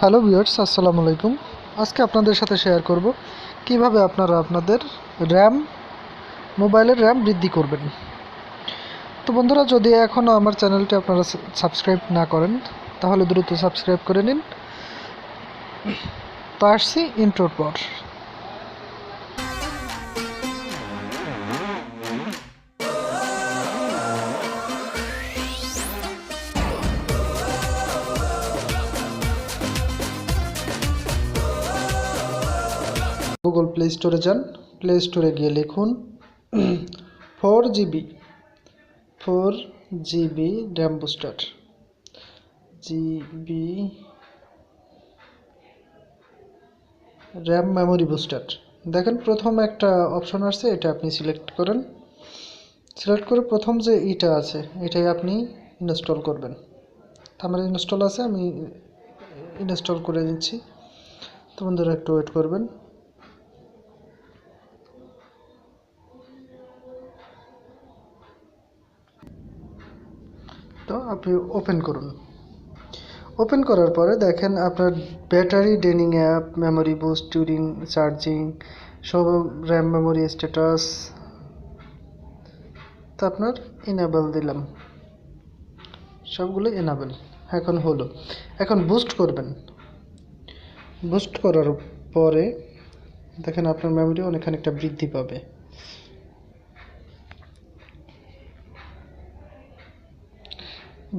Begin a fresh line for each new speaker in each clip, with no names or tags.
Hello viewers, আসসালামু আলাইকুম। আজকে আপনাদের সাথে শেয়ার করব কিভাবে আপনারা আপনাদের মোবাইলের র্যাম বৃদ্ধি করবেন। তো বন্ধুরা, যদি এখনও আমার চ্যানেলটি আপনারা সাবস্ক্রাইব না করেন তাহলে দ্রুত সাবস্ক্রাইব করে নিন। তো আসছি ইন্ট্রোর পর। গুগল প্লে স্টোরে যান। প্লে স্টোরে গিয়ে লিখুন 4GB RAM booster, GB RAM memory booster. দেখেন প্রথম একটা অপশন আসছে, এটা আপনি সিলেক্ট করেন। সিলেক্ট করে প্রথম যে ইটা আছে এটাই আপনি ইনস্টল করবেন। আমার ইনস্টল আছে, আমি ইনস্টল করে দিচ্ছি। তো বন্ধুরা একটু ওয়েট করবেন। তো আপনি ওপেন করুন। ওপেন করার পরে দেখেন আপনার battery draining app, memory boost, during charging, সব র্যাম মেমোরি স্ট্যাটাস। তো আপনার ইনেবল দিলাম, সবগুলো এনাবেল এখন হলো। এখন বুস্ট করবেন। বুস্ট করার পরে দেখেন আপনার মেমোরি অনেকখানিকটা বৃদ্ধি পাবে।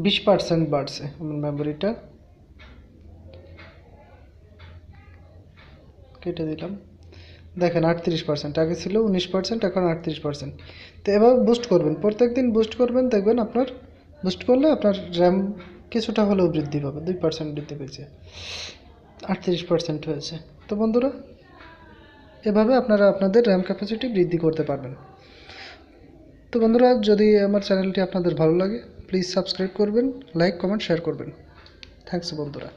%20 বাড়ছে আমার মেমোরিটা। কেটে দিলাম। দেখেন 38%, আগে ছিল 19%, এখন 38%। তো এভাবে বুস্ট করবেন, প্রত্যেক দিন বুস্ট করবেন, দেখবেন আপনার বুস্ট করলে আপনার র্যাম কিছুটা হলেও বৃদ্ধি পাবে। 2% বৃদ্ধি পেয়েছে, 38% হয়েছে। তো বন্ধুরা, এভাবে আপনারা আপনাদের র্যাম ক্যাপাসিটি বৃদ্ধি করতে পারবেন। তো বন্ধুরা, যদি আমার চ্যানেলটি আপনাদের ভালো লাগে প্লিজ সাবস্ক্রাইব করবেন, লাইক, কমেন্ট, শেয়ার করবেন। থ্যাঙ্কস বন্ধুরা।